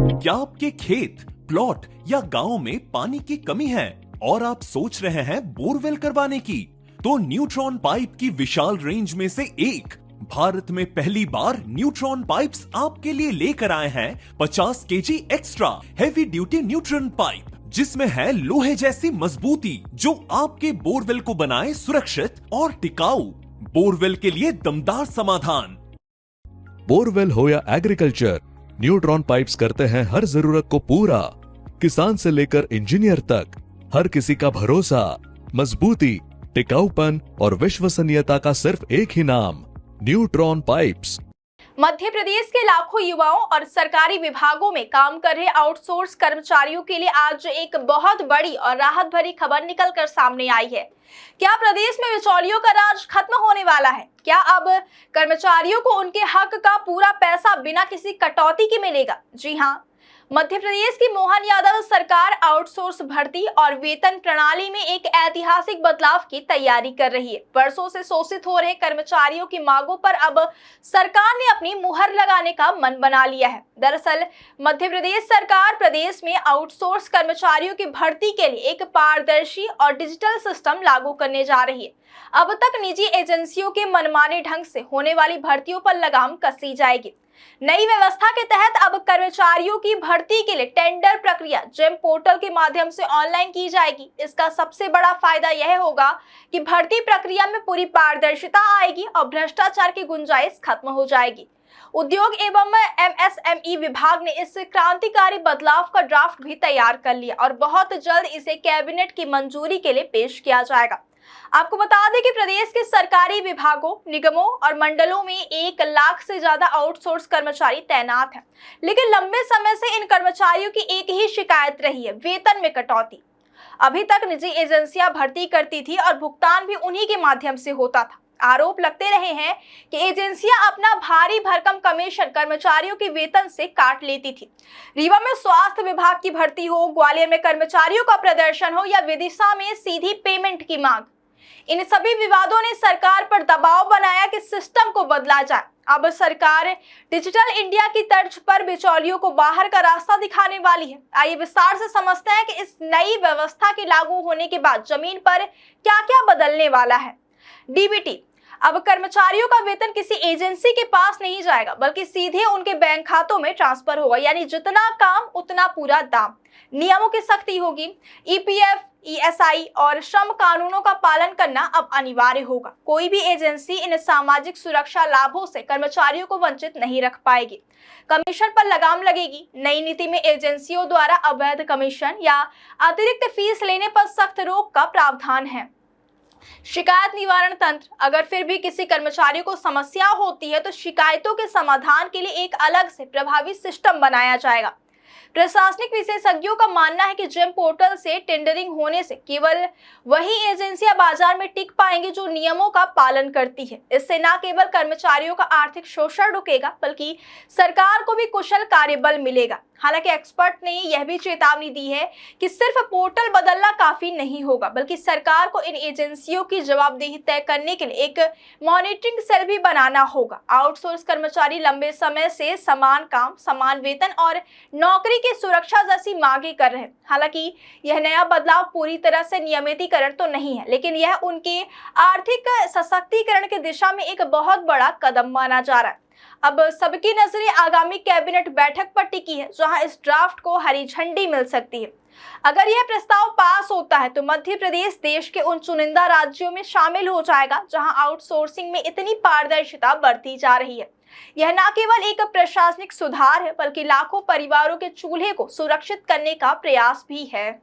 क्या आपके खेत, प्लॉट या गांव में पानी की कमी है और आप सोच रहे हैं बोरवेल करवाने की? तो न्यूट्रॉन पाइप की विशाल रेंज में से एक भारत में पहली बार न्यूट्रॉन पाइप्स आपके लिए लेकर आए हैं 50 KG extra heavy duty neutron pipe, जिसमें है लोहे जैसी मजबूती जो आपके बोरवेल को बनाए सुरक्षित और टिकाऊ। बोरवेल के लिए दमदार समाधान। बोरवेल हो या एग्रीकल्चर, न्यूट्रॉन पाइप्स करते हैं हर जरूरत को पूरा। किसान से लेकर इंजीनियर तक हर किसी का भरोसा, मजबूती, टिकाऊपन और विश्वसनीयता का सिर्फ एक ही नाम, न्यूट्रॉन पाइप्स। मध्य प्रदेश के लाखों युवाओं और सरकारी विभागों में काम कर रहे आउटसोर्स कर्मचारियों के लिए आज एक बहुत बड़ी और राहत भरी खबर निकलकर सामने आई है। क्या प्रदेश में बिचौलियों का राज खत्म होने वाला है? क्या अब कर्मचारियों को उनके हक का पूरा पैसा बिना किसी कटौती के मिलेगा? जी हाँ, मध्य प्रदेश की मोहन यादव सरकार आउटसोर्स भर्ती और वेतन प्रणाली में एक ऐतिहासिक बदलाव की तैयारी कर रही है। वर्षों से शोषित हो रहे कर्मचारियों की मांगों पर अब सरकार ने अपनी मुहर लगाने का मन बना लिया है। दरअसल मध्य प्रदेश सरकार प्रदेश में आउटसोर्स कर्मचारियों की भर्ती के लिए एक पारदर्शी और डिजिटल सिस्टम लागू करने जा रही है। अब तक निजी एजेंसियों के मनमाने ढंग से होने वाली भर्तियों पर लगाम कसी जाएगी। नई व्यवस्था के तहत अब कर्मचारियों की भर्ती के लिए टेंडर प्रक्रिया जेम पोर्टल के माध्यम से ऑनलाइन की जाएगी। इसका सबसे बड़ा फायदा यह होगा कि भर्ती प्रक्रिया में पूरी पारदर्शिता आएगी और भ्रष्टाचार की गुंजाइश खत्म हो जाएगी। उद्योग एवं एमएसएमई विभाग ने इस क्रांतिकारी बदलाव का ड्राफ्ट भी तैयार कर लिया और बहुत जल्द इसे कैबिनेट की मंजूरी के लिए पेश किया जाएगा। आपको बता दें कि प्रदेश के सरकारी विभागों, निगमों और मंडलों में 1 लाख से ज्यादा आउटसोर्स कर्मचारी तैनात हैं, लेकिन लंबे समय से इन कर्मचारियों की एक ही शिकायत रही है, वेतन में कटौती। अभी तक निजी एजेंसियां भर्ती करती थी और भुगतान भी उन्हीं के माध्यम से होता था। आरोप लगते रहे हैं कि एजेंसियां अपना भारी भरकम कमीशन कर्मचारियों के वेतन से काट लेती थी। रीवा में स्वास्थ्य विभाग की भर्ती हो, ग्वालियर में कर्मचारियों का प्रदर्शन हो या विदिशा में सीधी पेमेंट की मांग, इन सभी विवादों ने सरकार पर दबाव बनाया कि सिस्टम को बदला जाए। अब सरकार डिजिटल इंडिया की तर्ज पर बिचौलियों को बाहर का रास्ता दिखाने वाली है। आइए विस्तार से समझते हैं कि इस नई व्यवस्था के लागू होने के बाद जमीन पर क्या-क्या बदलने वाला है। डीबीटी, अब कर्मचारियों का वेतन किसी एजेंसी के पास नहीं जाएगा, बल्कि सीधे उनके बैंक खातों में ट्रांसफर होगा, यानी जितना काम उतना पूरा दाम। नियमों की सख्ती होगी। ईपीएफ, ईएसआई और श्रम कानूनों का पालन करना अब अनिवार्य होगा। कोई भी एजेंसी इन सामाजिक सुरक्षा लाभों से कर्मचारियों को वंचित नहीं रख पाएगी। कमीशन पर लगाम लगेगी। नई नीति में एजेंसियों द्वारा अवैध कमीशन या अतिरिक्त फीस लेने पर सख्त रोक का प्रावधान है। शिकायत निवारण तंत्र, अगर फिर भी किसी कर्मचारी को समस्या होती है तो शिकायतों के समाधान के लिए एक अलग से प्रभावी सिस्टम बनाया जाएगा। प्रशासनिक विशेषज्ञों का मानना है कि जेम पोर्टल से टेंडरिंग होने से केवल वही एजेंसियां बाजार में टिक पाएंगी जो नियमों का पालन करती है। इससे न केवल कर्मचारियों का आर्थिक शोषण रुकेगा, बल्कि सरकार को भी कुशल कार्यबल मिलेगा। हालांकि एक्सपर्ट ने यह भी चेतावनी दी है कि सिर्फ पोर्टल बदलना काफी नहीं होगा, बल्कि सरकार को इन एजेंसियों की जवाबदेही तय करने के लिए एक मॉनिटरिंग सेल भी बनाना होगा। आउटसोर्स कर्मचारी लंबे समय से समान काम, समान वेतन और नौकरी की सुरक्षा जैसी मांगे कर रहे हैं। हालांकि यह नया बदलाव पूरी तरह से नियमितीकरण तो नहीं है, लेकिन यह उनके आर्थिक सशक्तिकरण की दिशा में एक बहुत बड़ा कदम माना जा रहा है। अब सबकी नजरें आगामी कैबिनेट बैठक पर टिकी है, जहां इस ड्राफ्ट को हरी झंडी मिल सकती है। अगर यह प्रस्ताव पास होता है तो मध्य प्रदेश देश के उन चुनिंदा राज्यों में शामिल हो जाएगा जहां आउटसोर्सिंग में इतनी पारदर्शिता बढ़ती जा रही है। यह न केवल एक प्रशासनिक सुधार है, बल्कि लाखों परिवारों के चूल्हे को सुरक्षित करने का प्रयास भी है।